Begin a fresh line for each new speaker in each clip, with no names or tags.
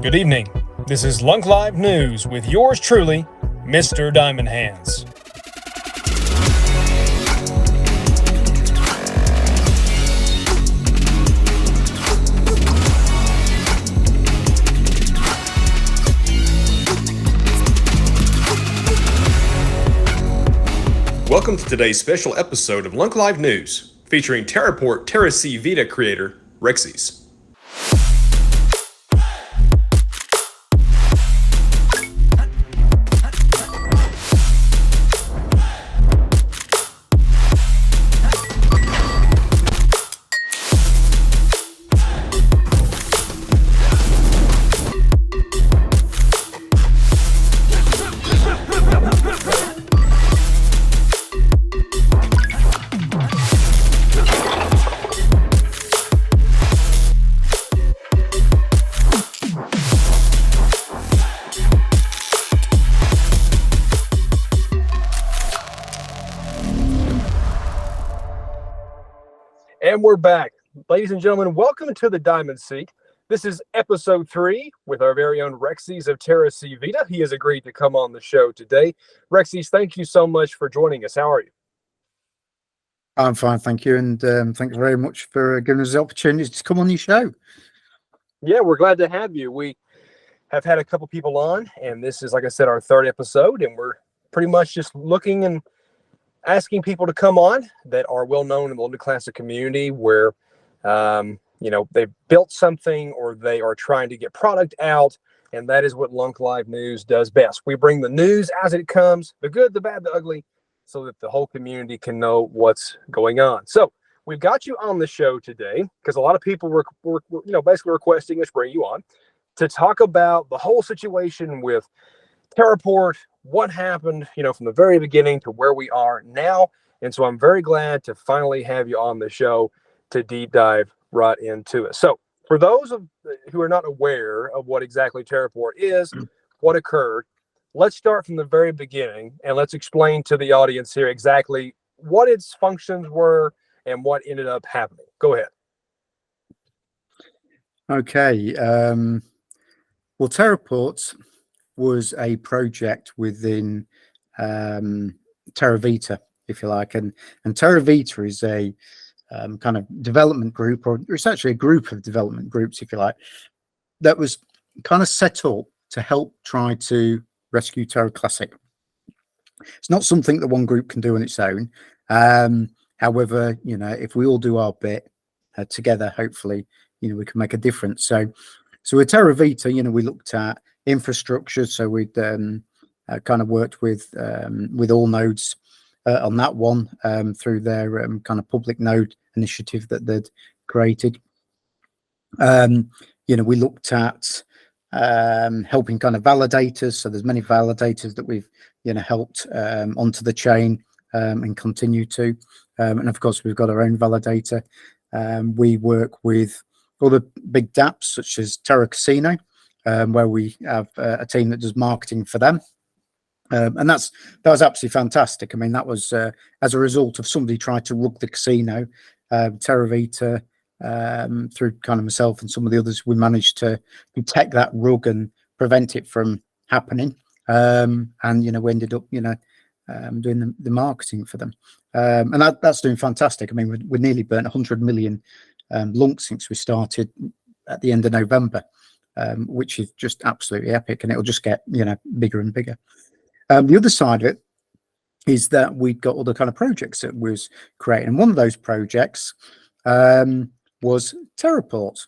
Good evening. This is LuncLiveNews with yours truly, Mr. Diamond Hands. Welcome to today's special episode of LuncLiveNews, featuring Terraport Terracv Vita creator, Rexyz. And we're back. Ladies and gentlemen, welcome to the Diamond Seat. This is episode 3 with our very own Rexyz of Terracv Vita. He has agreed to come on the show today. Rexyz, thank you so much for joining us. How are you?
I'm fine, thank you. And thank you very much for giving us the opportunity to come on your show.
Yeah, we're glad to have you. We have had a couple people on, and this is, like I said, our 3rd episode, and we're pretty much just looking and asking people to come on that are well known in the Lunaclassic community, where they've built something or they are trying to get product out, and that is what LuncLiveNews does best. We bring the news as it comes, the good, the bad, the ugly, so that the whole community can know what's going on. So we've got you on the show today because a lot of people were basically requesting us bring you on to talk about the whole situation with Terraport, what happened, from the very beginning to where we are now. And so I'm very glad to finally have you on the show to deep dive right into it. So for those who are not aware of what exactly Terraport is, what occurred, let's start from the very beginning and let's explain to the audience here exactly what its functions were and what ended up happening. Go ahead.
Okay. Well, Terraport was a project within Terra Vita, if you like, and Terra Vita is a kind of development group, or it's actually a group of development groups, if you like, that was kind of set up to help try to rescue Terra Classic. It's not something that one group can do on its own. However, if we all do our bit together, hopefully, we can make a difference. So with Terra Vita, we looked at infrastructure. So we'd kind of worked with all nodes on that one through their kind of public node initiative that they'd created. We looked at helping kind of validators. So there's many validators that we've helped onto the chain and continue to. And of course, we've got our own validator. We work with other big dApps such as Terra Casino, where we have a team that does marketing for them. And that was absolutely fantastic. I mean, that was as a result of somebody trying to rug the casino. Terra Vita, through kind of myself and some of the others, we managed to detect that rug and prevent it from happening. And we ended up doing the marketing for them, and that's doing fantastic. I mean, we nearly burnt 100 million Lunk since we started at the end of November, which is just absolutely epic, and it'll just get bigger and bigger. The other side of it is that we've got other kind of projects that was creating, and one of those projects was Terraport,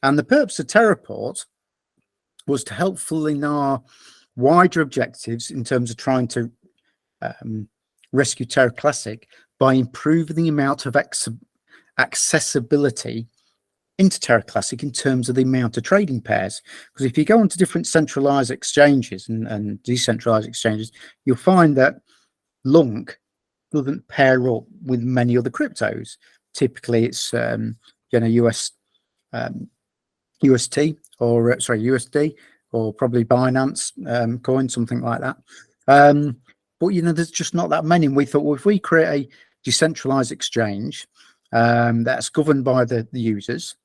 and the purpose of Terraport was to help fulfill our wider objectives in terms of trying to rescue Terra Classic by improving the amount of accessibility into Terra Classic in terms of the amount of trading pairs. Because if you go onto different centralized exchanges and decentralized exchanges, you'll find that Lunk doesn't pair up with many other cryptos. Typically, it's UST or USD or probably Binance coin, something like that. But there's just not that many. And we thought, well, if we create a decentralized exchange that's governed by the users,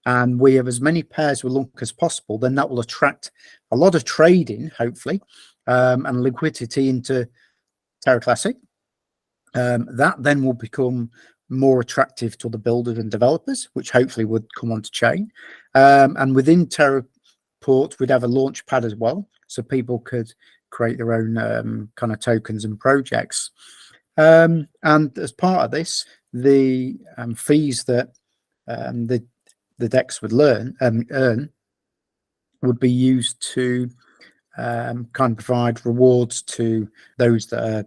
and we have as many pairs with Lunk as possible, then that will attract a lot of trading, hopefully, and liquidity into Terra Classic. That then will become more attractive to the builders and developers, which hopefully would come onto chain. And within Terraport, we'd have a launch pad as well, so people could create their own kind of tokens and projects. And as part of this, the fees that the decks would earn would be used to kind of provide rewards to those that are,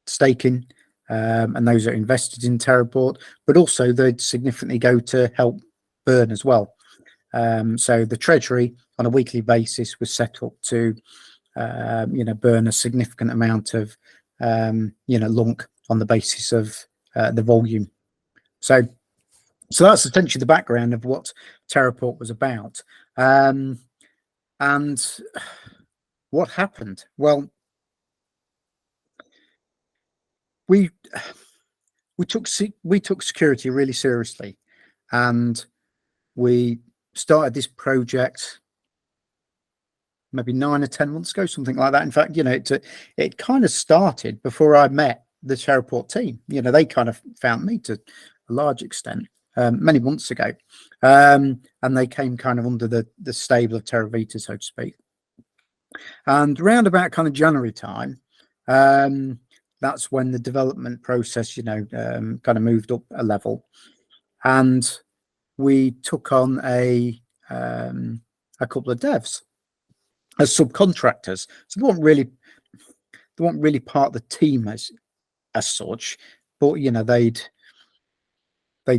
staking, and those that are invested in Terraport, but also they'd significantly go to help burn as well. So the treasury on a weekly basis was set up to, burn a significant amount of, Lunk on the basis of the volume. So that's essentially the background of what Terraport was about. And what happened? Well, we took security really seriously, and we started this project maybe 9 or 10 months ago, something like that. In fact, it kind of started before I met the Terraport team. They kind of found me to a large extent many months ago, and they came kind of under the stable of Terravita, so to speak. And around about kind of January time, that's when the development process, kind of moved up a level, and we took on a couple of devs as subcontractors. So they weren't really part of the team as such, but they'd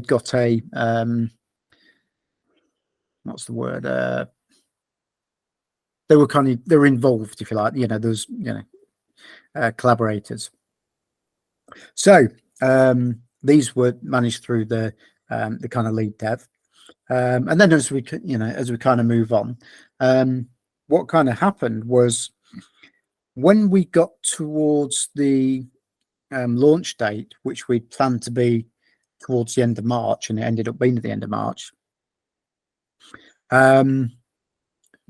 got a what's the word? They were involved, if you like. There's collaborators. So these were managed through the kind of lead dev, and then as we kind of move on, what kind of happened was when we got towards the launch date, which we planned to be towards the end of March, and it ended up being at the end of March.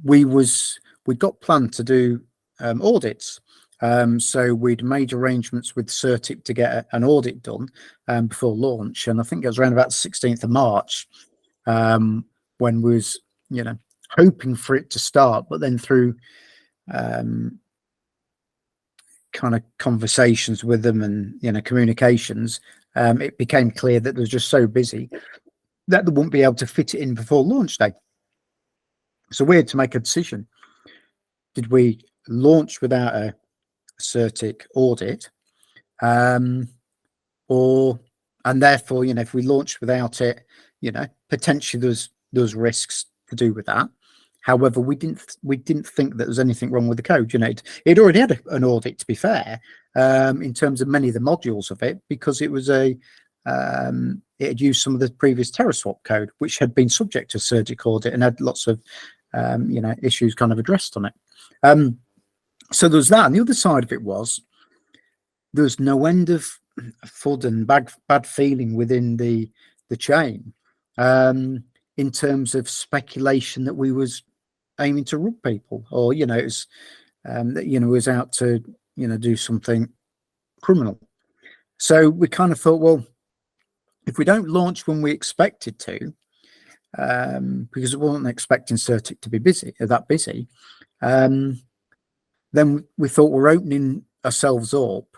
We got planned to do audits. So we'd made arrangements with Certic to get an audit done before launch, and I think it was around about the 16th of March when we was hoping for it to start, but then through kind of conversations with them and communications, it became clear that they was just so busy that they wouldn't be able to fit it in before launch day. So we had to make a decision. Did we launch without a Certic audit, and therefore, if we launched without it, potentially there's risks to do with that. However, we didn't think that there was anything wrong with the code. It already had an audit, to be fair, in terms of many of the modules of it, because it was it had used some of the previous TerraSwap code, which had been subject to Certic audit and had lots of issues kind of addressed on it. So there was that, and the other side of it was there was no end of FUD and bad feeling within the chain, in terms of speculation that we was aiming to rob people, or it was was out to do something criminal. So we kind of thought, well, if we don't launch when we expected to, because we weren't expecting Certic to be that busy, then we thought we're opening ourselves up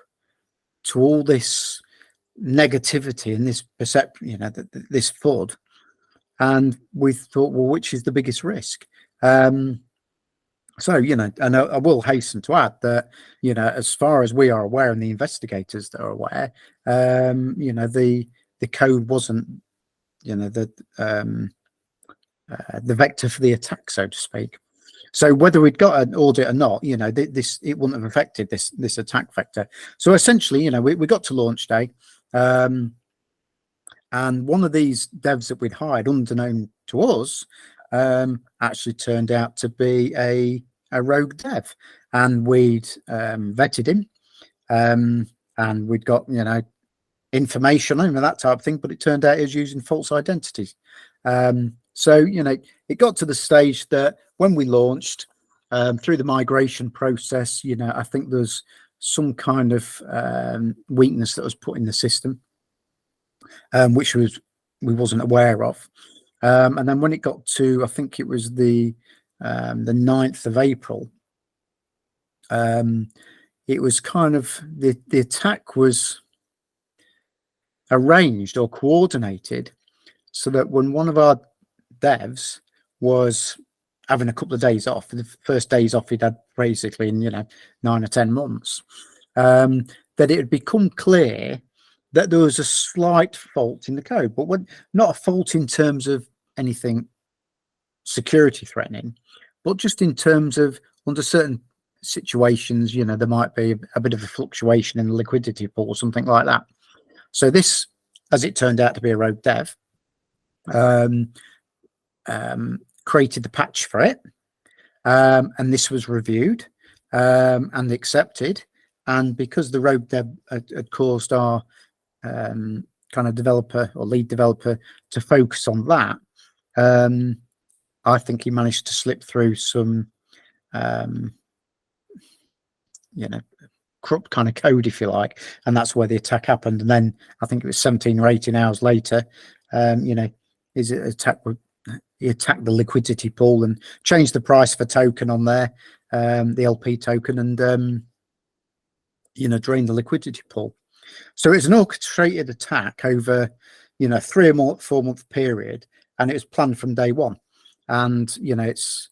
to all this negativity and this perception, this FUD. And we thought, well, which is the biggest risk? So, and I will hasten to add that, as far as we are aware, and the investigators that are aware, the code wasn't, the vector for the attack, so to speak. So whether we'd got an audit or not, it wouldn't have affected this attack vector. So essentially, we got to launch day, and one of these devs that we'd hired, unbeknown to us, actually turned out to be a rogue dev, and we'd vetted him, and we'd got information on him and that type of thing, but it turned out he was using false identities. So, you know, it got to the stage that when we launched, through the migration process, you know, I think there's some kind of weakness that was put in the system, which we wasn't aware of. And then when it got to, I think it was the 9th of April, it was kind of the attack was arranged or coordinated so that when one of our devs was having a couple of days off, the first days off he'd had basically in, you know, 9 or 10 months, that it had become clear that there was a slight fault in the code, but not a fault in terms of anything security threatening, but just in terms of under certain situations, you know, there might be a bit of a fluctuation in the liquidity pool or something like that. So this, as it turned out to be a rogue dev, created the patch for it, and this was reviewed and accepted. And because the rogue dev had caused our kind of developer or lead developer to focus on that, I think he managed to slip through some, you know, corrupt kind of code, if you like, and that's where the attack happened. And then I think it was 17 or 18 hours later, you know, he attacked the liquidity pool and changed the price for token on there, the LP token, and you know, drained the liquidity pool. So it's an orchestrated attack over, you know, 3 or 4 month period, and it was planned from day one. And you know, it's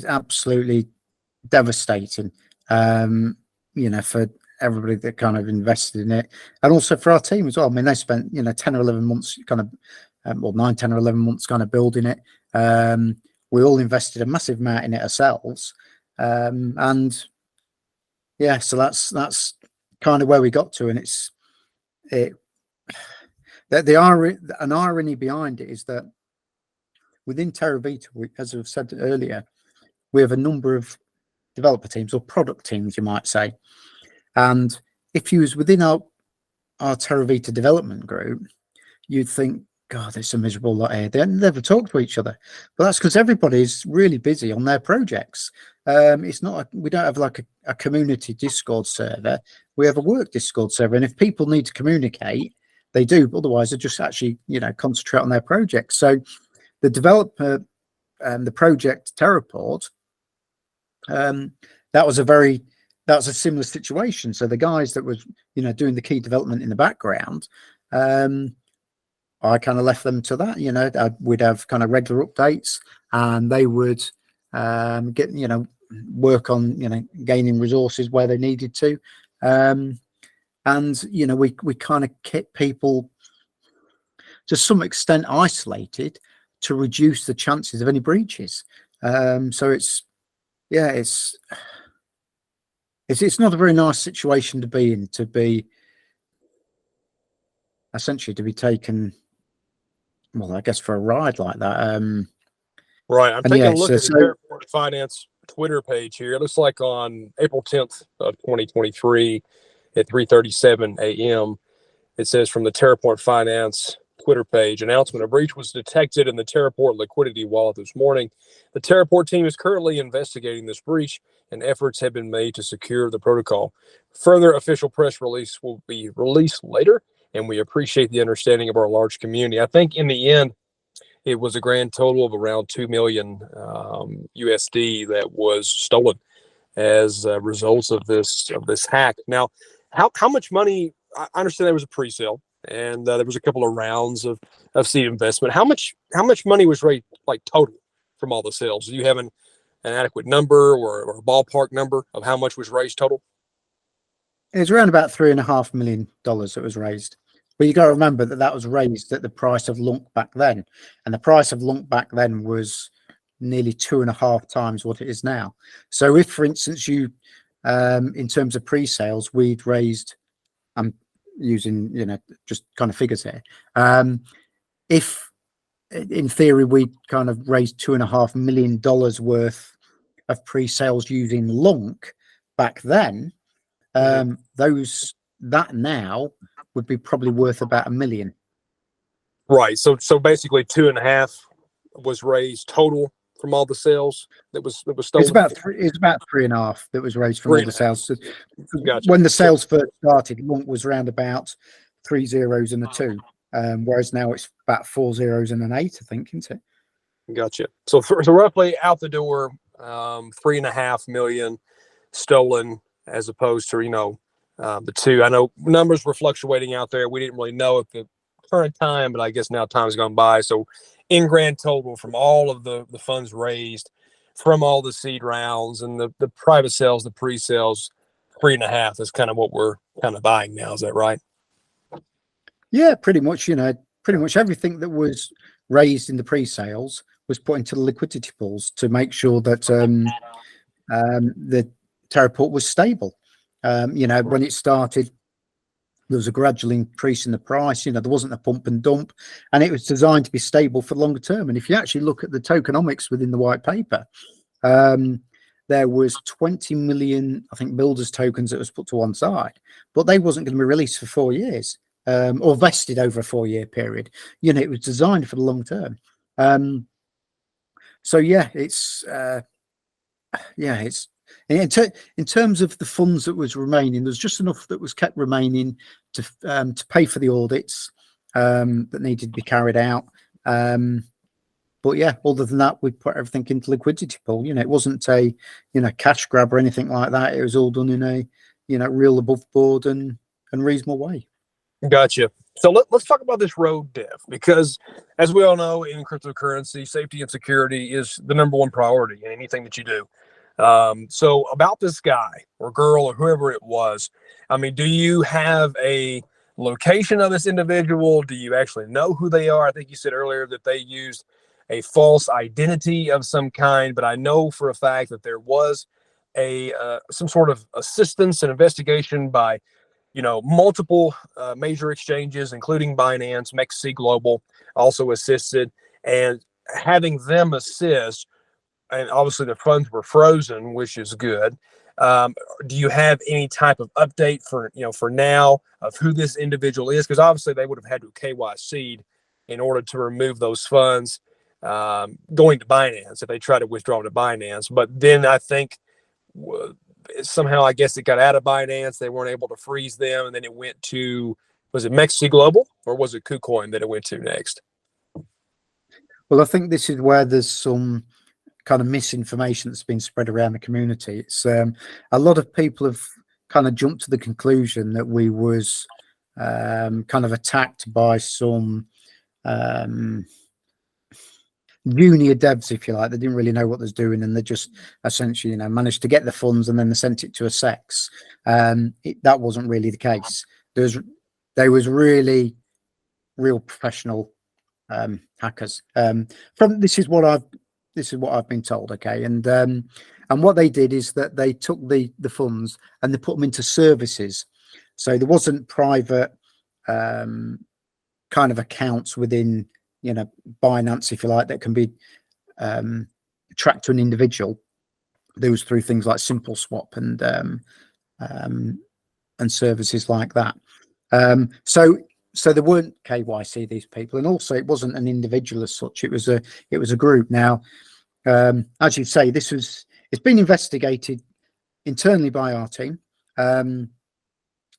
absolutely devastating, you know, for everybody that kind of invested in it, and also for our team as well. I mean, they spent, you know, 10 or 11 months kind of, well, 9, 10 or 11 months kind of building it. We all invested a massive amount in it ourselves, and yeah, so that's kind of where we got to. And an irony behind it is that within Terravita, as I've said earlier, we have a number of developer teams or product teams, you might say. And if you was within our Terravita development group, you'd think, God, there's a miserable lot here. They never talk to each other. But that's because everybody's really busy on their projects. It's not we don't have like a community Discord server. We have a work Discord server. And if people need to communicate, they do. Otherwise, they just actually, you know, concentrate on their projects. So the developer, the project Terraport, that was a similar situation. So the guys that was, you know, doing the key development in the background, I kind of left them to that. You know, we'd have kind of regular updates, and they would get, you know, work on, you know, gaining resources where they needed to, and you know, we kind of kept people to some extent isolated to reduce the chances of any breaches. So it's not a very nice situation to be in, to be essentially to be taken, well, I guess, for a ride like that.
Right. I'm taking a look at the
so
Terraport Finance Twitter page here. It looks like on April 10th of 2023 at 3:37 a.m., it says from the Terraport Finance Twitter page, announcement: a breach was detected in the Terraport liquidity wallet this morning. The Terraport team is currently investigating this breach, and efforts have been made to secure the protocol. Further official press release will be released later, and we appreciate the understanding of our large community. I think in the end, it was a grand total of around 2 million USD that was stolen as a result of this hack. Now, how much money? I understand there was a pre-sale, and there was a couple of rounds of seed investment. How much money was raised, like total, from all the sales? Do you have an adequate number or a ballpark number of how much was raised total?
it's around about $3.5 million that was raised. But you got to remember that was raised at the price of Lunk back then, and the price of Lunk back then was nearly 2.5 times what it is now. So if, for instance, you, in terms of pre-sales, we'd raised, I'm using, you know, just kind of figures here. If in theory we kind of raised $2.5 million worth of pre-sales using Lunk back then, that now would be probably worth about $1 million.
Right. So basically 2.5 was raised total from all the sales that was
It's
stolen.
about three. It's about 3.5 that was raised from
Three
all
and
the
a half.
sales. So
Gotcha.
when the
So
sales first started, Monk was around about 3 zeros and a 2, whereas now it's about 4 zeros and an 8, I think, isn't it?
gotcha. So roughly out the door, 3.5 million stolen, as opposed to the two. I know numbers were fluctuating out there. We didn't really know at the current time, but I guess now time's gone by. So in grand total, from all of the funds raised from all the seed rounds and the private sales, the pre-sales, 3.5 is kind of what we're kind of buying now. Is that right?
Yeah, pretty much. Pretty much everything that was raised in the pre-sales was put into the liquidity pools to make sure that the Terraport was stable. When it started, there was a gradual increase in the price. There wasn't a pump and dump, and it was designed to be stable for the longer term. And if you actually look at the tokenomics within the white paper, there was 20 million, I think, builders tokens that was put to one side, but they wasn't going to be released for 4 years, or vested over a 4-year period. It was designed for the long term. So yeah, it's in terms of the funds that was remaining, there's just enough that was kept remaining to pay for the audits that needed to be carried out. But yeah, other than that, we put everything into liquidity pool. It wasn't a cash grab or anything like that. It was all done in a real above board and reasonable way.
Gotcha. So let's talk about this road dev, because as we all know, in cryptocurrency, safety and security is the number one priority in anything that you do. So about this guy or girl or whoever it was, I mean, do you have a location of this individual? Do you actually know who they are? I think you said earlier that they used a false identity of some kind, but I know for a fact that there was a some sort of assistance and investigation by multiple major exchanges, including Binance. Rexyz Global also assisted, and having them assist, and obviously the funds were frozen, which is good. Do you have any type of update for now of who this individual is? Because obviously they would have had to KYC in order to remove those funds going to Binance if they try to withdraw to Binance. But then I think somehow, I guess it got out of Binance. They weren't able to freeze them, and then it went to, was it Rexyz Global or was it KuCoin that it went to next?
Well, I think this is where there's some kind of misinformation that's been spread around the community. It's a lot of people have kind of jumped to the conclusion that we was kind of attacked by some junior devs, if you like. They didn't really know what they was doing, and they just essentially managed to get the funds and then they sent it to a sex. That wasn't really the case. There was really real professional hackers. This is what I've been told. Okay, and what they did is that they took the funds and they put them into services. So there wasn't private kind of accounts within Binance, if you like, that can be tracked to an individual. There was through things like Simple Swap and services like that. So there weren't KYC, these people, and also it wasn't an individual as such. It was a group. Now, as you say, it's been investigated internally by our team.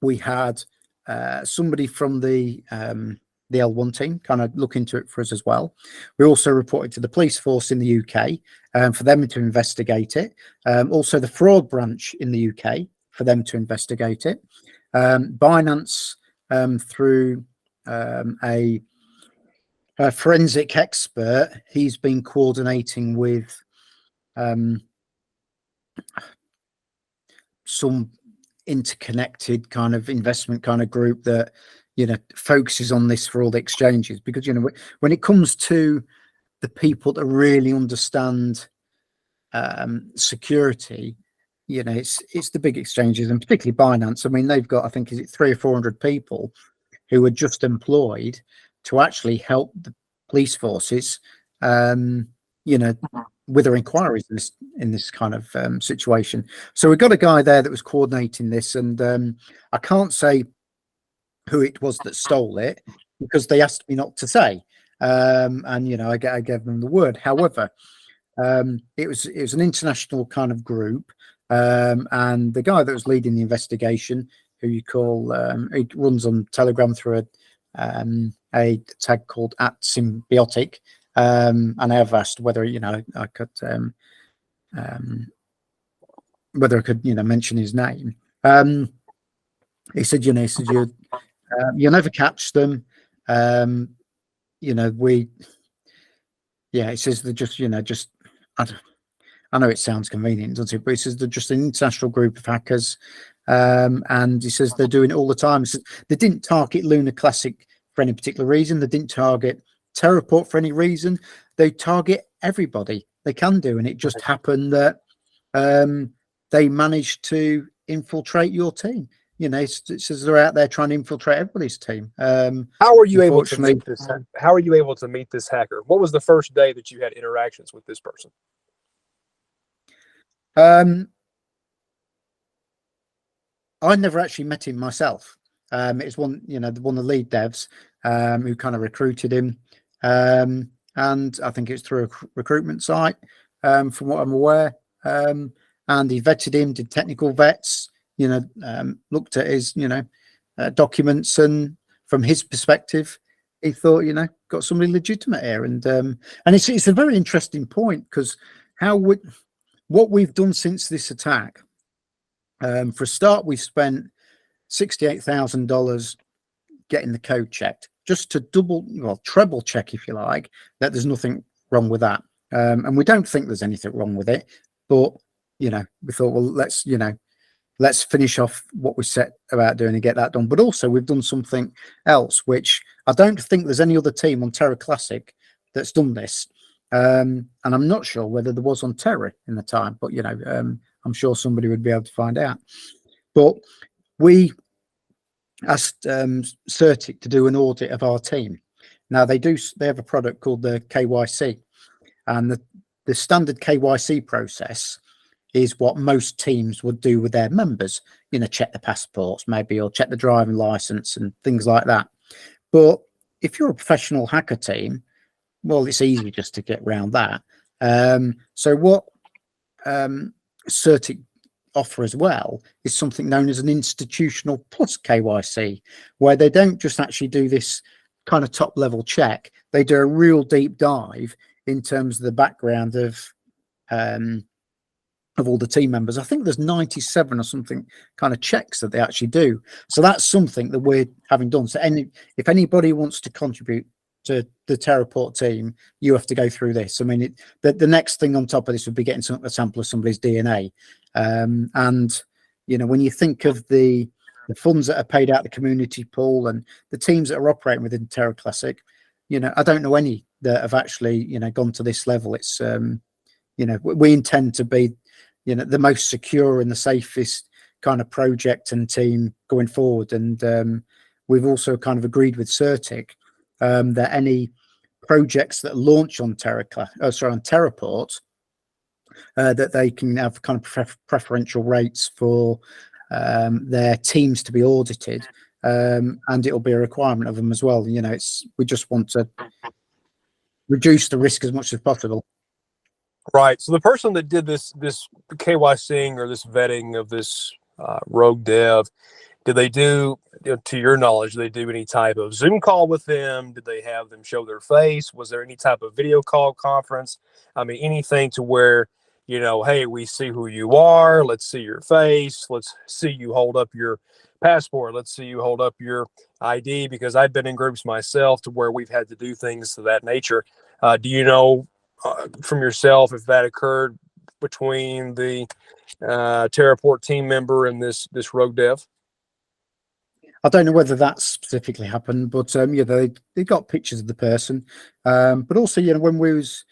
We had somebody from the L1 team kind of look into it for us as well. We also reported to the police force in the UK for them to investigate it. Also the fraud branch in the UK for them to investigate it. Binance through a forensic expert, he's been coordinating with some interconnected kind of investment kind of group that focuses on this for all the exchanges, because when it comes to the people that really understand security, it's the big exchanges, and particularly Binance. I mean, they've got, I think, is it 300 or 400 people who are just employed to actually help the police forces with their inquiries in this kind of situation. So we've got a guy there that was coordinating this, and I can't say who it was that stole it, because they asked me not to say. And you know, I gave them the word. However, it was an international kind of group, and the guy that was leading the investigation, who you call, he runs on Telegram through a tag called @symbiotic, and I have asked whether, you know, I could whether I could, you know, mention his name. He said, you know, he said, you'll never catch them. You know, he says they're just, you know, just, I know it sounds convenient, doesn't it? But he says they're just an international group of hackers. And he says they're doing it all the time. He says they didn't target Lunaclassic for any particular reason. They didn't target Terraport for any reason. They target everybody they can do. And it just happened that they managed to infiltrate your team. You know, it says they're out there trying to infiltrate everybody's team.
How are you able to meet this? How are you able to meet this hacker? What was the first day that you had interactions with this person?
I never actually met him myself. It's one, you know, one of the lead devs who kind of recruited him, and I think it's through a recruitment site, from what I'm aware. And he vetted him, did technical vets, you know, looked at his, you know, documents, and from his perspective, he thought, you know, got somebody legitimate here. And it's a very interesting point, because what we've done since this attack. For a start, we spent $68,000 getting the code checked, just to treble check, if you like, that there's nothing wrong with that. And we don't think there's anything wrong with it, but, you know, we thought, well, let's finish off what we set about doing and get that done. But also, we've done something else, which I don't think there's any other team on Terra Classic that's done this. And I'm not sure whether there was on Terra in the time, but, you know, I'm sure somebody would be able to find out. But we asked Certic to do an audit of our team. Now they have a product called the KYC, and the standard KYC process is what most teams would do with their members. You know, check the passports maybe, or check the driving license and things like that. But if you're a professional hacker team, well, it's easy just to get around that. So what Certic offer as well is something known as an institutional plus KYC, where they don't just actually do this kind of top level check. They do a real deep dive in terms of the background of all the team members. I think there's 97 or something kind of checks that they actually do. So that's something that we're having done. So if anybody wants to contribute to the Terraport team, you have to go through this. I mean, the next thing on top of this would be getting a sample of somebody's DNA. And, you know, when you think of the funds that are paid out the community pool and the teams that are operating within Terra Classic, you know, I don't know any that have actually, you know, gone to this level. It's, you know, we intend to be, you know, the most secure and the safest kind of project and team going forward. And we've also kind of agreed with Certic that any projects that launch on Terraport, that they can have kind of preferential rates for their teams to be audited, and it'll be a requirement of them as well. You know, we just want to reduce the risk as much as possible.
Right. So the person that did this KYCing or this vetting of this rogue dev, did they do, you know, to your knowledge, did they do any type of Zoom call with them? Did they have them show their face? Was there any type of video call conference? I mean, anything to where, you know, hey, we see who you are. Let's see your face. Let's see you hold up your passport. Let's see you hold up your ID, because I've been in groups myself to where we've had to do things to that nature. Do you know from yourself if that occurred between the Terraport team member and this rogue dev?
I don't know whether that specifically happened, but yeah, they got pictures of the person. But also, you know, when we was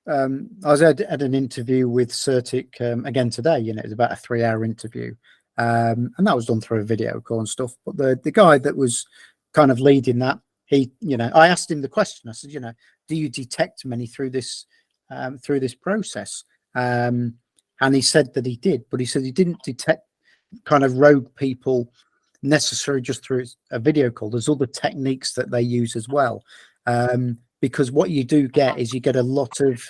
I was at an interview with Certic again today. You know, it was about a 3-hour interview, and that was done through a video call and stuff. But the guy that was kind of leading that, he, you know, I asked him the question. I said, you know, do you detect many through this process? And he said that he did, but he said he didn't detect kind of rogue people necessarily just through a video call. There's other techniques that they use as well, because what you do get is you get a lot of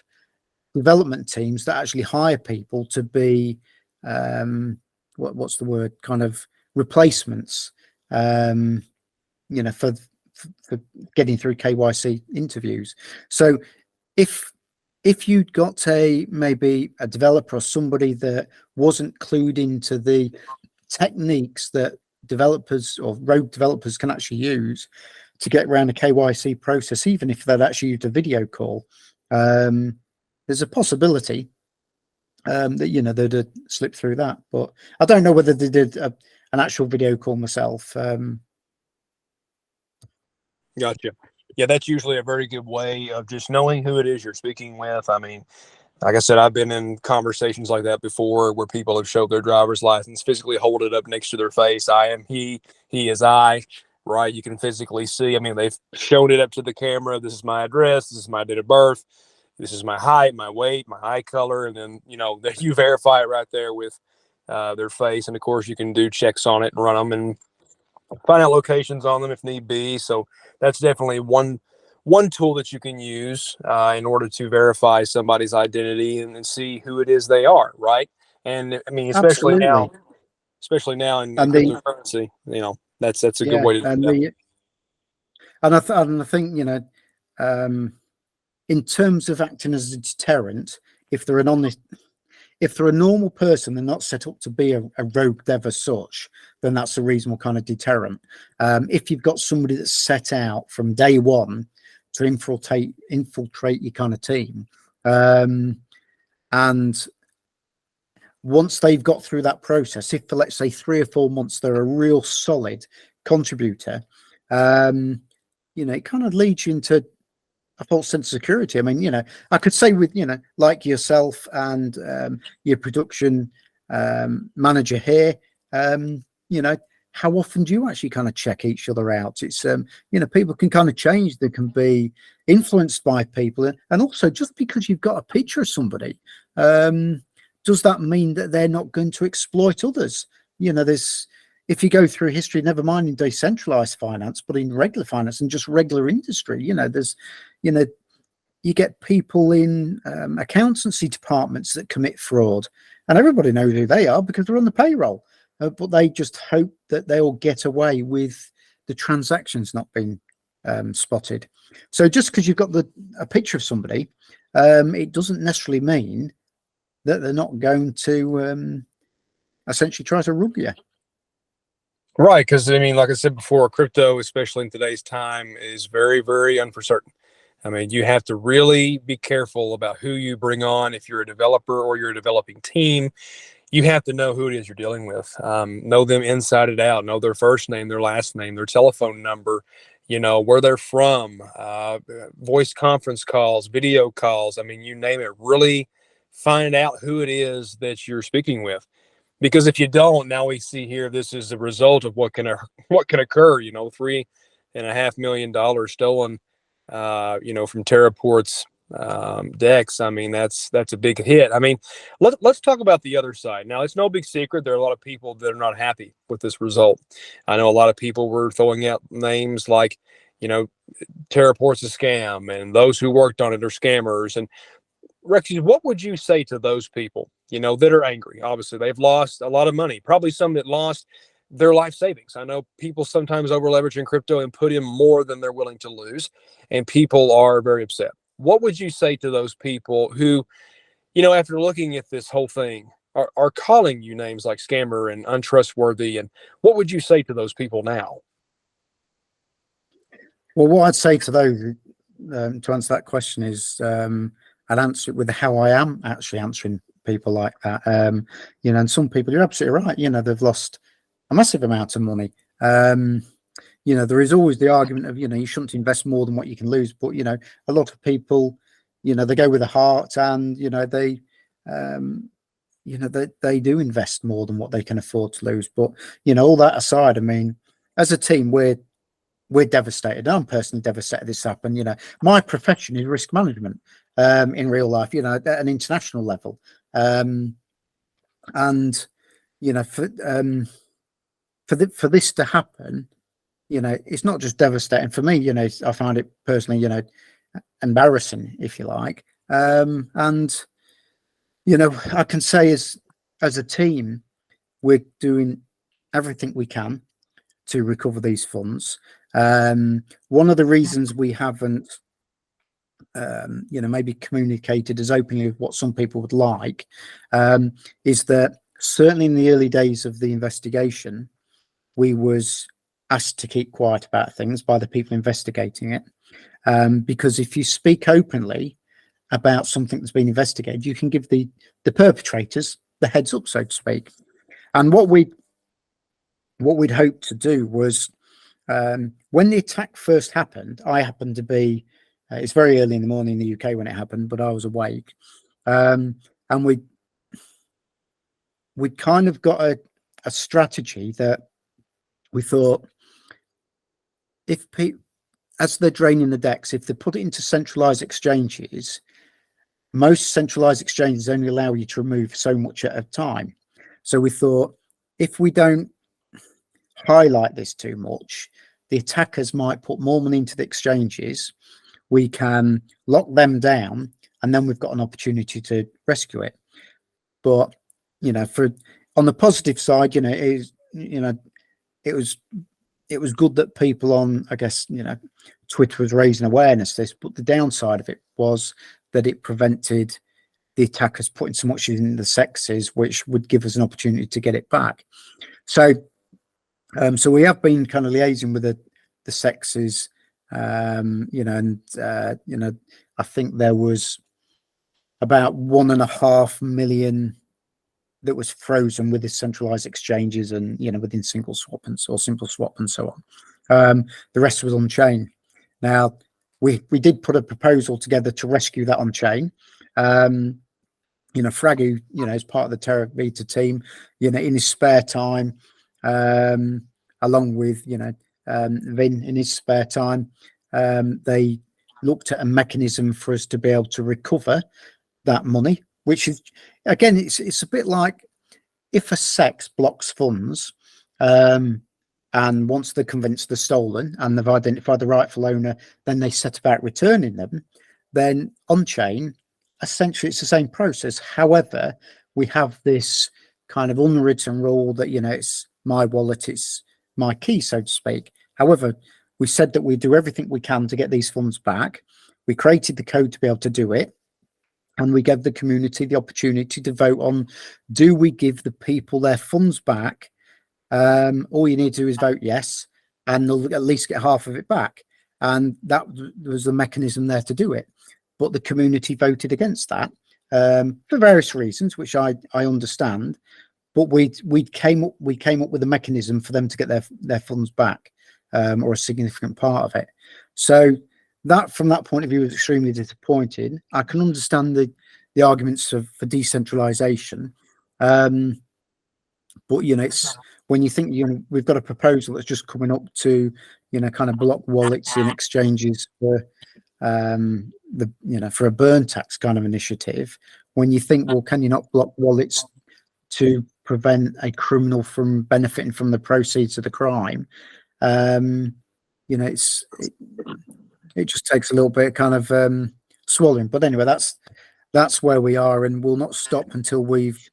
development teams that actually hire people to be what's the word, kind of replacements, you know, for getting through KYC interviews. So if you'd got maybe a developer or somebody that wasn't clued into the techniques that developers or rogue developers can actually use to get around a KYC process, even if they'd actually used a video call, there's a possibility that, you know, they'd slip through that. But I don't know whether they did an actual video call myself.
Gotcha. Yeah, that's usually a very good way of just knowing who it is you're speaking with. I mean, like I said, I've been in conversations like that before where people have showed their driver's license, physically hold it up next to their face. I am he is I, right? You can physically see. I mean, they've shown it up to the camera. This is my address. This is my date of birth. This is my height, my weight, my eye color. And then, you know, you verify it right there with their face. And of course, you can do checks on it and run them and find out locations on them if need be. So that's definitely one tool that you can use in order to verify somebody's identity and see who it is they are, right? And I mean, especially
Absolutely.
now in
And
cryptocurrency, you know, that's a good way to do that.
And I think, you know, in terms of acting as a deterrent, if they're a normal person, they're not set up to be a rogue dev as such, then that's a reasonable kind of deterrent. If you've got somebody that's set out from day one to infiltrate your kind of team, and once they've got through that process, if for, let's say, 3 or 4 months, they're a real solid contributor, you know, it kind of leads you into a false sense of security. I mean, you know, I could say with, you know, like yourself and your production manager here, you know, how often do you actually kind of check each other out? It's, you know, people can kind of change. They can be influenced by people. And also, just because you've got a picture of somebody, does that mean that they're not going to exploit others? You know, if you go through history, never mind in decentralized finance, but in regular finance and just regular industry, you know, you know, you get people in accountancy departments that commit fraud, and everybody knows who they are because they're on the payroll, but they just hope that they'll get away with the transactions not being spotted. So just because you've got a picture of somebody, it doesn't necessarily mean that they're not going to essentially try to rug you.
Right, because I mean, like I said before, crypto, especially in today's time, is very, very uncertain. I mean, you have to really be careful about who you bring on. If you're a developer or you're a developing team, you have to know who it is you're dealing with. Know them inside and out. Know their first name, their last name, their telephone number. You know where they're from. Voice conference calls, video calls. I mean, you name it. Really find out who it is that you're speaking with. Because if you don't, now we see here this is the result of what can occur. You know, $3.5 million stolen. You know, from Terraport's decks. I mean, that's a big hit. I mean, let's talk about the other side. Now, it's no big secret there are a lot of people that are not happy with this result. I know a lot of people were throwing out names like, you know, Terraport's a scam, and those who worked on it are scammers. And Rexyz, what would you say to those people, you know, that are angry? Obviously, they've lost a lot of money, probably some that lost their life savings. I know people sometimes over leverage in crypto and put in more than they're willing to lose, and people are very upset. What would you say to those people who, you know, after looking at this whole thing, are calling you names like scammer and untrustworthy? And what would you say to those people now?
Well, what I'd say to those to answer that question is I'd answer it with how I am actually answering people like that. You know, and some people, you're absolutely right. You know, they've lost a massive amount of money. You know, there is always the argument of, you know, you shouldn't invest more than what you can lose. But, you know, a lot of people, you know, they go with a heart and, you know, they do invest more than what they can afford to lose. But, you know, all that aside, I mean, as a team, we're devastated. I'm personally devastated this happened. You know, my profession is risk management in real life, you know, at an international level. And, you know, for this to happen, it's not just devastating for me. I find it personally, embarrassing, if you like. And I can say as a team, we're doing everything we can to recover these funds. One of the reasons we haven't, maybe communicated as openly as what some people would like, is that certainly in the early days of the investigation, we was asked to keep quiet about things by the people investigating it. Because if you speak openly about something that's been investigated, you can give the perpetrators the heads up, so to speak. And what we'd hoped to do was, when the attack first happened, I happened to be, it's very early in the morning in the UK when it happened, but I was awake. And we kind of got a strategy that we thought, if people, as they're draining the decks, if they put it into centralized exchanges, most centralized exchanges only allow you to remove so much at a time. So we thought, if we don't highlight this too much, the attackers might put more money into the exchanges. We can lock them down, and then we've got an opportunity to rescue it. But on the positive side, it was good that people on, I guess, Twitter was raising awareness of this, but the downside of it was that it prevented the attackers putting so much in the sexes, which would give us an opportunity to get it back. So we have been kind of liaising with the sexes, and I think there was about 1.5 million that was frozen with the centralized exchanges and within single swap or simple swap and so on. The rest was on chain. Now we did put a proposal together to rescue that on chain. Fraggy, is part of the Terra Beta team, in his spare time, along with Vin in his spare time, they looked at a mechanism for us to be able to recover that money, which is, again, it's a bit like if a sex blocks funds, and once they're convinced they're stolen and they've identified the rightful owner, then they set about returning them. Then on chain, essentially it's the same process. However, we have this kind of unwritten rule that it's my wallet, it's my key, so to speak. However, we said that we do everything we can to get these funds back. We created the code to be able to do it. And we gave the community the opportunity to vote on, do we give the people their funds back? All you need to do is vote yes, and they'll at least get half of it back. And that was the mechanism there to do it. But the community voted against that, for various reasons, which I understand. But we came up with a mechanism for them to get their funds back, or a significant part of it. So that, from that point of view, was extremely disappointing. I can understand the arguments for decentralization, but it's when you think we've got a proposal that's just coming up to kind of block wallets in exchanges for for a burn tax kind of initiative. When you think, well, can you not block wallets to prevent a criminal from benefiting from the proceeds of the crime? It just takes a little bit of kind of swallowing. But anyway, that's where we are, and we'll not stop until we've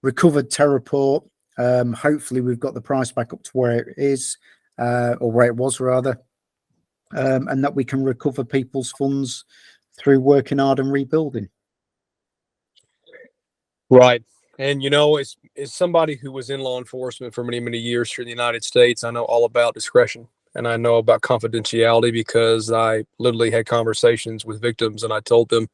recovered Terraport. Hopefully we've got the price back up to where it is, or where it was rather, and that we can recover people's funds through working hard and rebuilding.
Right. And, as somebody who was in law enforcement for many, many years here in the United States, I know all about discretion. And I know about confidentiality because I literally had conversations with victims and I told them,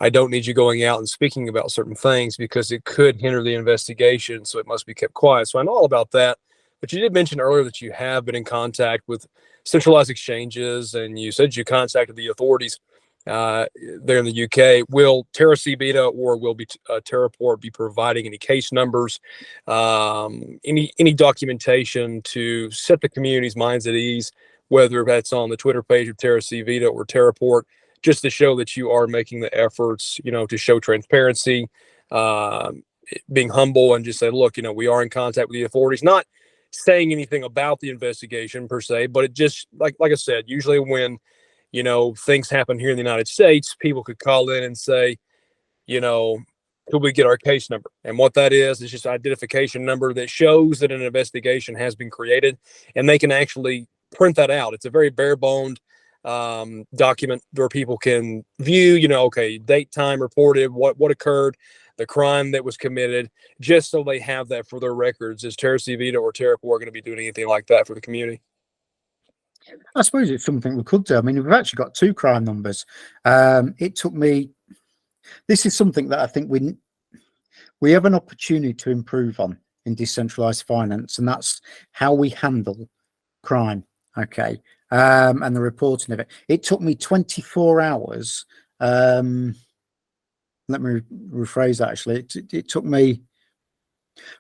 I don't need you going out and speaking about certain things because it could hinder the investigation. So it must be kept quiet. So I know all about that. But you did mention earlier that you have been in contact with centralized exchanges, and you said you contacted the authorities there in the UK. Will Terracid Beta or will Terraport be providing any case numbers, any documentation to set the community's minds at ease, whether that's on the Twitter page of Terracid Beta or Terraport, just to show that you are making the efforts, to show transparency, being humble, and just say, look, we are in contact with the authorities, not saying anything about the investigation per se, but it just like I said, usually when things happen here in the United States, people could call in and say, could we get our case number? And what that is just identification number that shows that an investigation has been created, and they can actually print that out. It's a very bare boned document where people can view, okay, date, time reported, what occurred, the crime that was committed, just so they have that for their records. Is TerraCVita or Terraport going to be doing anything like that for the community?
I suppose it's something we could do. I mean, we've actually got 2 crime numbers. It took me. This is something that I think we have an opportunity to improve on in decentralized finance, and that's how we handle crime. Okay, and the reporting of it. It took me 24 hours. Let me rephrase that. Actually, it took me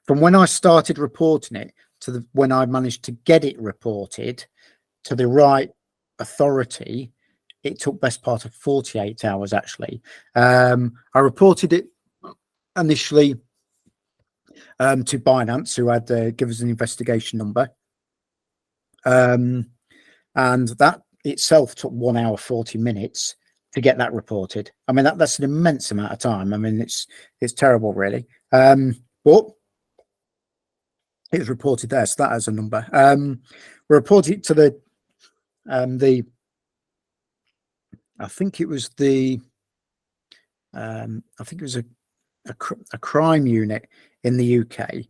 from when I started reporting it to when I managed to get it reported to the right authority. It took best part of 48 hours, actually. I reported it initially to Binance, who had give us an investigation number. And that itself took 1 hour, 40 minutes to get that reported. I mean, that's an immense amount of time. I mean, it's terrible, really. But it was reported there, so that has a number. We reported to the I think it was a crime unit in the UK.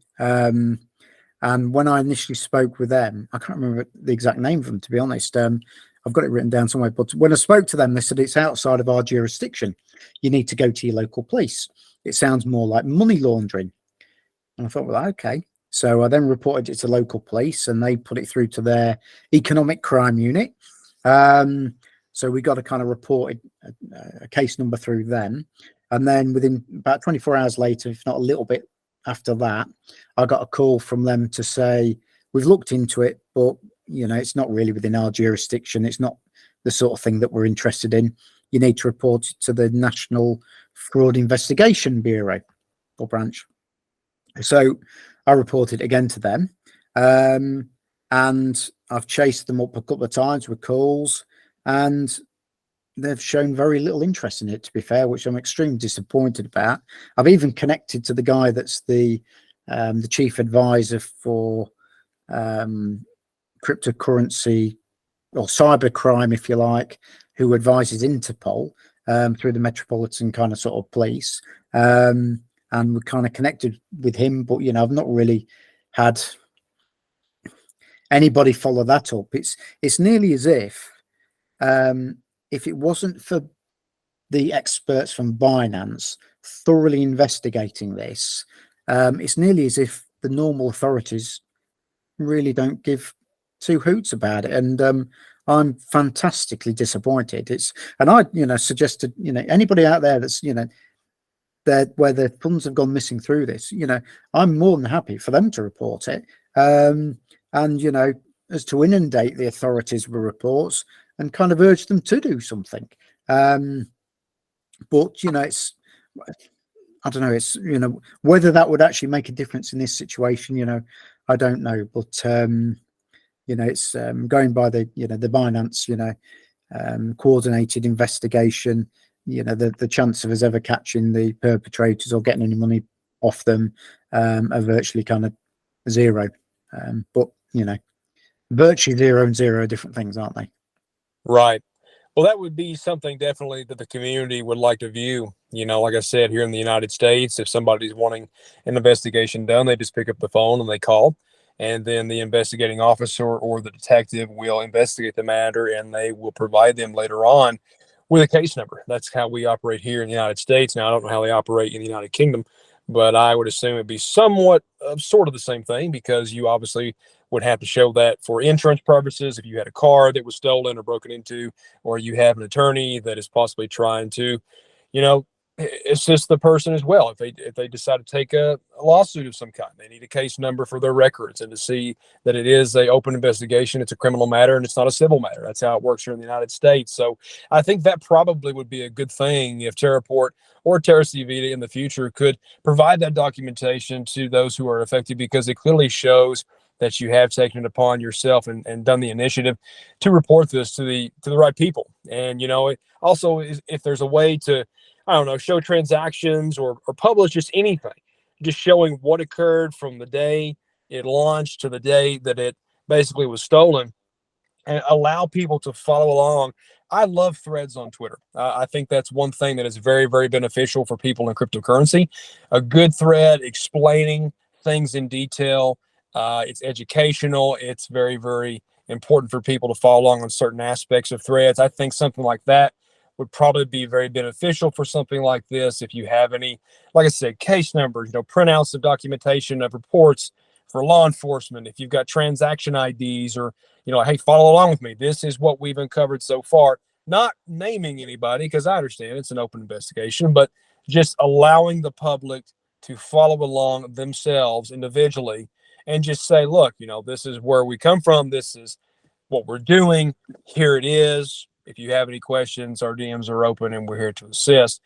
And when I initially spoke with them, I can't remember the exact name of them, to be honest. I've got it written down somewhere, but when I spoke to them, they said it's outside of our jurisdiction. You need to go to your local police. It sounds more like money laundering. And I thought, well, okay. So I then reported it to local police, and they put it through to their economic crime unit. So we got a kind of reported a case number through them. And then within about 24 hours later, if not a little bit after that, I got a call from them to say, we've looked into it, but, it's not really within our jurisdiction. It's not the sort of thing that we're interested in. You need to report it to the National Fraud Investigation Bureau or branch. So I reported again to them. And I've chased them up a couple of times with calls, and they've shown very little interest in it, to be fair, which I'm extremely disappointed about. I've even connected to the guy that's the chief advisor for cryptocurrency or cybercrime, if you like, who advises Interpol through the Metropolitan kind of sort of police. And we kind of connected with him, but, I've not really had anybody follow that up. It's nearly as if it wasn't for the experts from Binance thoroughly investigating this, it's nearly as if the normal authorities really don't give 2 hoots about it. And I'm fantastically disappointed. And I, suggested, anybody out there that's, where the funds have gone missing through this, I'm more than happy for them to report it. And, as to inundate the authorities with reports and kind of urge them to do something. But, it's, I don't know, it's, whether that would actually make a difference in this situation, I don't know. But, it's going by the, the Binance, coordinated investigation, the chance of us ever catching the perpetrators or getting any money off them are virtually kind of zero. But, virtually 0 and 0 are different things, aren't they?
Right. Well, that would be something definitely that the community would like to view. Like I said, here in the United States, if somebody's wanting an investigation done, they just pick up the phone and they call, and then the investigating officer or the detective will investigate the matter, and they will provide them later on with a case number. That's how we operate here in the United States. Now, I don't know how they operate in the United Kingdom, but I would assume it'd be somewhat sort of the same thing, because you obviously would have to show that for insurance purposes if you had a car that was stolen or broken into, or you have an attorney that is possibly trying to, assist the person as well. If they decide to take a lawsuit of some kind, they need a case number for their records, and to see that it is a open investigation, it's a criminal matter and it's not a civil matter. That's how it works here in the United States. So I think that probably would be a good thing if Terraport or TerraCVita in the future could provide that documentation to those who are affected, because it clearly shows that you have taken it upon yourself and done the initiative to report this to the right people. And it also is, if there's a way to, I don't know, show transactions or publish just anything, just showing what occurred from the day it launched to the day that it basically was stolen, and allow people to follow along. I love threads on Twitter. I think that's one thing that is very, very beneficial for people in cryptocurrency. A good thread explaining things in detail. It's educational. It's very, very important for people to follow along on certain aspects of threads. I think something like that would probably be very beneficial for something like this. If you have any, like I said, case numbers, printouts of documentation of reports for law enforcement, if you've got transaction IDs, or hey, follow along with me. This is what we've uncovered so far. Not naming anybody, because I understand it's an open investigation, but just allowing the public to follow along themselves individually and just say, look, this is where we come from. This is what we're doing. Here it is. If you have any questions, our DMs are open and we're here to assist.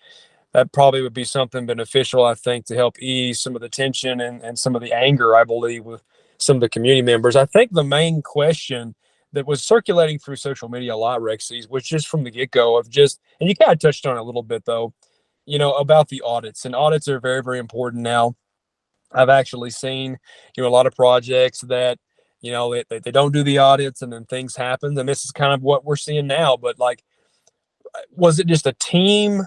That probably would be something beneficial, I think, to help ease some of the tension and some of the anger, I believe, with some of the community members. I think the main question that was circulating through social media a lot, Rexyz, was just from the get-go of just, and you kind of touched on it a little bit, though, about the audits. And audits are very, very important now. I've actually seen, a lot of projects that, they don't do the audits and then things happen. And this is kind of what we're seeing now. But like, was it just a team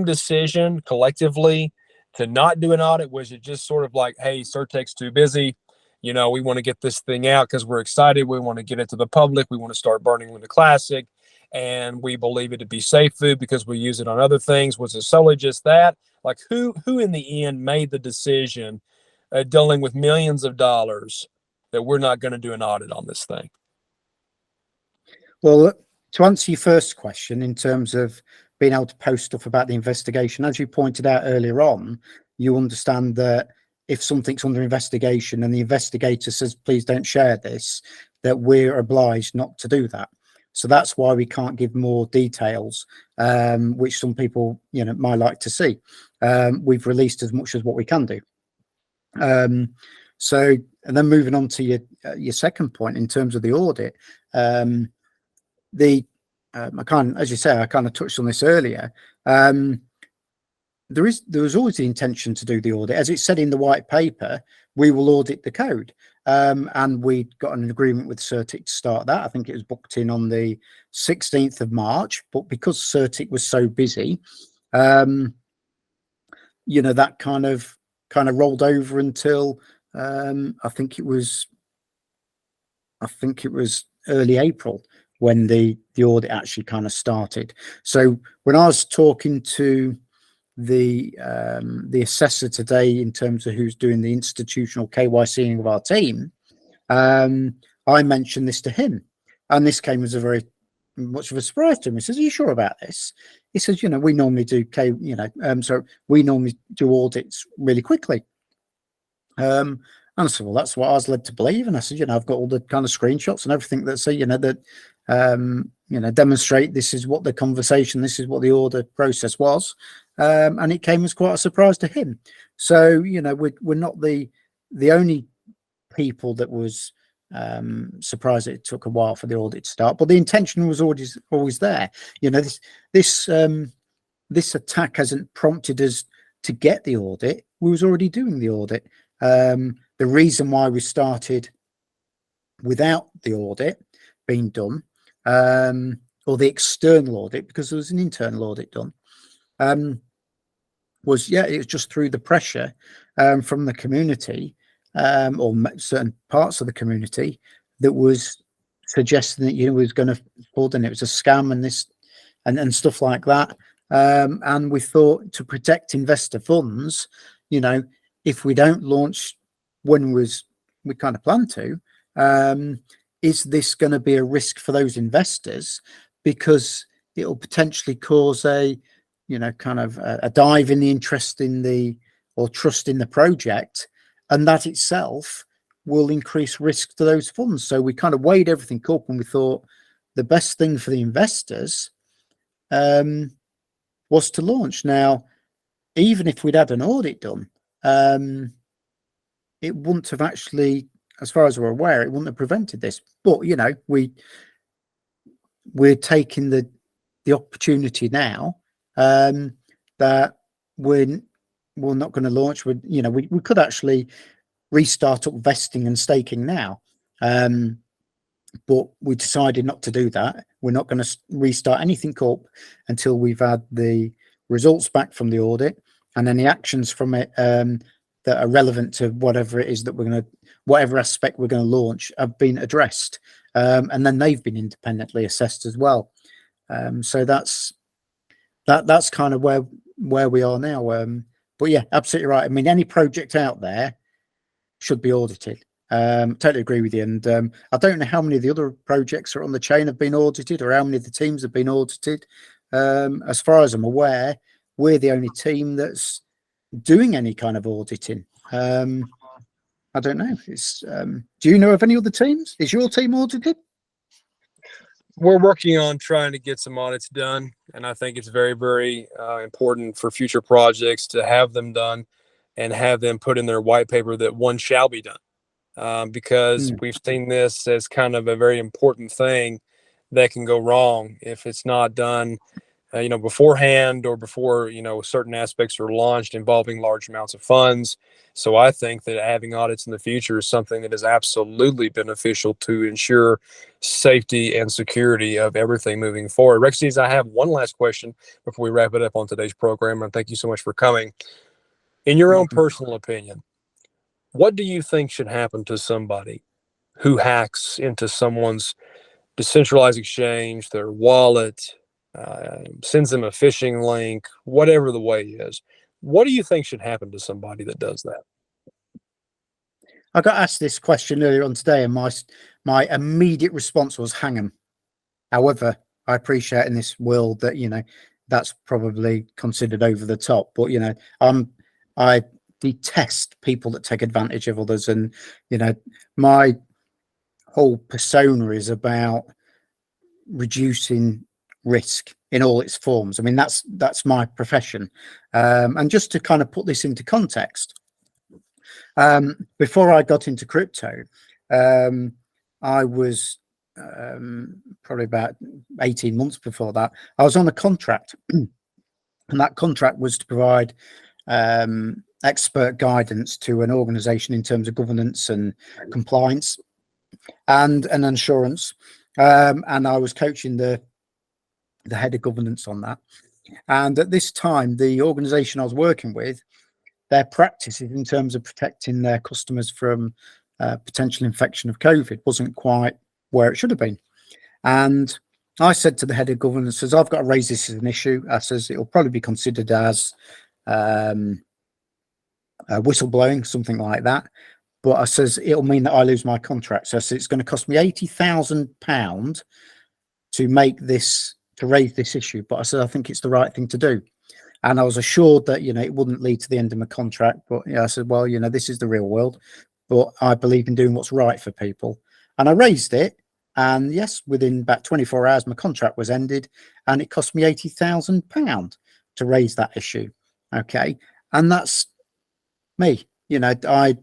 decision collectively to not do an audit? Was it just sort of like, hey, Certec's too busy, we want to get this thing out because we're excited, we want to get it to the public, we want to start burning Lunaclassic, and we believe it to be safe food because we use it on other things? Was it solely just that? Like, who in the end made the decision, dealing with millions of dollars, that we're not going to do an audit on this thing?
Well, to answer your first question, in terms of being able to post stuff about the investigation, as you pointed out earlier on, you understand that if something's under investigation and the investigator says, please don't share this, that we're obliged not to do that. So that's why we can't give more details, which some people, might like to see. We've released as much as what we can do. So, and then moving on to your second point in terms of the audit, I as you say, I kind of touched on this earlier. There was always the intention to do the audit. As it said in the white paper, we will audit the code. And we got an agreement with Certec to start that. I think it was booked in on the 16th of March, but because Certec was so busy, that kind of rolled over until I think it was early April when the audit actually kind of started. So when I was talking to the assessor today in terms of who's doing the institutional KYCing of our team, I mentioned this to him, and this came as a very much of a surprise to him. He says, "Are you sure about this?" He says, "We normally do so we normally do audits really quickly." And I said, "Well, that's what I was led to believe." And I said, "I've got all the kind of screenshots and everything that say, that demonstrate this is what the conversation, this is what the audit process was." And it came as quite a surprise to him. So, we're not the only people that was surprised that it took a while for the audit to start, but the intention was always there. This attack hasn't prompted us to get the audit. We was already doing the audit. The reason why we started without the audit being done, or the external audit, because there was an internal audit done, it was just through the pressure from the community, or certain parts of the community, that was suggesting that was going to fraud and it was a scam and this and stuff like that. And we thought, to protect investor funds, if we don't launch when we kind of plan to, is this going to be a risk for those investors, because it'll potentially cause a dive in the interest in or trust in the project, and that itself will increase risk to those funds. So we kind of weighed everything up, and we thought the best thing for the investors was to launch. Now, even if we'd had an audit done, it wouldn't have actually as far as we're aware, it wouldn't have prevented this. But you know, we're taking the opportunity now that we're not going to launch. We could actually restart up vesting and staking now, but we decided not to do that. We're not going to restart anything up until we've had the results back from the audit and any actions from it that are relevant to whatever it is that whatever aspect we're going to launch have been addressed, and then they've been independently assessed as well. So that's kind of where we are now. But yeah, absolutely right. I mean, any project out there should be audited. Totally agree with you. And I don't know how many of the other projects are on the chain have been audited, or how many of the teams have been audited. As far as I'm aware, we're the only team that's doing any kind of auditing. I don't know. Do you know of any other teams? Is your team audited?
We're working on trying to get some audits done, and I think it's very, very important for future projects to have them done and have them put in their white paper that one shall be done, because we've seen this as kind of a very important thing that can go wrong if it's not done beforehand, or before certain aspects are launched involving large amounts of funds. So I think that having audits in the future is something that is absolutely beneficial to ensure safety and security of everything moving forward. Rexyz, I have one last question before we wrap it up on today's program, and thank you so much for coming. In your own personal opinion, what do you think should happen to somebody who hacks into someone's decentralized exchange, their wallet, sends them a phishing link, whatever the way is? What do you think should happen to somebody that does that?
I got asked this question earlier on today, and my immediate response was hang 'em. However, I appreciate in this world that that's probably considered over the top, but I detest people that take advantage of others, and my whole persona is about reducing risk in all its forms. I mean, that's my profession. And just to kind of put this into context, before I got into crypto, I was probably about 18 months before that, I was on a contract, and that contract was to provide expert guidance to an organization in terms of governance and compliance and insurance. And I was coaching the head of governance on that. And at this time, the organization I was working with, their practices in terms of protecting their customers from potential infection of COVID wasn't quite where it should have been. And I said to the head of governance, says, I've got to raise this as an issue. I says, it'll probably be considered as whistleblowing, something like that. But I says, it'll mean that I lose my contract. So I said, it's going to cost me £80,000 to raise this issue. But I said, I think it's the right thing to do. And I was assured that, it wouldn't lead to the end of my contract. But I said, well, this is the real world, but I believe in doing what's right for people. And I raised it. And yes, within about 24 hours, my contract was ended, and it cost me £80,000 to raise that issue. Okay. And that's me. I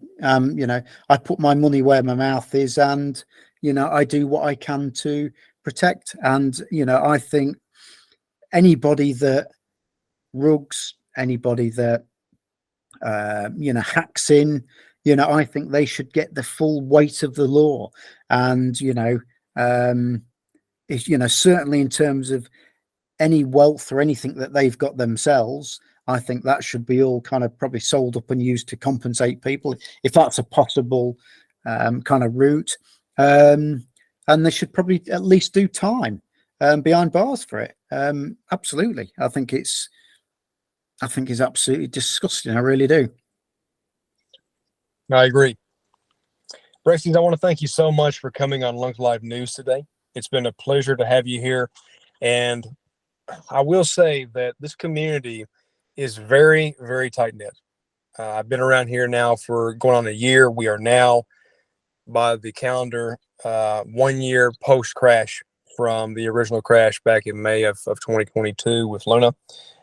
put my money where my mouth is, and, I do what I can to protect. And, I think anybody that rugs, anybody that, hacks in, I think they should get the full weight of the law. And, certainly in terms of any wealth or anything that they've got themselves, I think that should be all kind of probably sold up and used to compensate people, if that's a possible kind of route. And they should probably at least do time behind bars for it. Absolutely. I think it's absolutely disgusting. I really do.
I agree. Rexyz, I want to thank you so much for coming on LuncLiveNews today. It's been a pleasure to have you here. And I will say that this community is very, very tight-knit. I've been around here now for going on a year. We are now, by the calendar, 1 year post-crash from the original crash back in May of 2022 with Luna,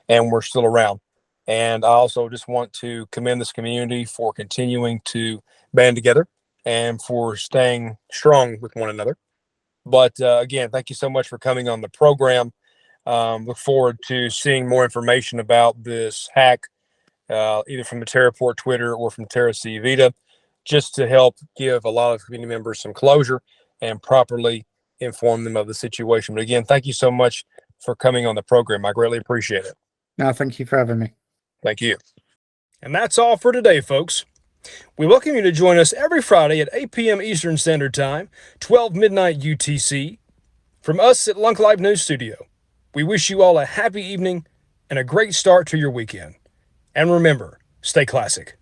and we're still around. And I also just want to commend this community for continuing to band together and for staying strong with one another. But again, thank you so much for coming on the program. Look forward to seeing more information about this hack, either from the Terraport Twitter or from Terra C Vita, just to help give a lot of community members some closure and properly inform them of the situation. But again, thank you so much for coming on the program. I greatly appreciate it.
No, thank you for having me.
Thank you. And that's all for today, folks. We welcome you to join us every Friday at 8 p.m. Eastern Standard Time, 12 midnight UTC. From us at LuncLiveNews Studio, we wish you all a happy evening and a great start to your weekend. And remember, stay classic.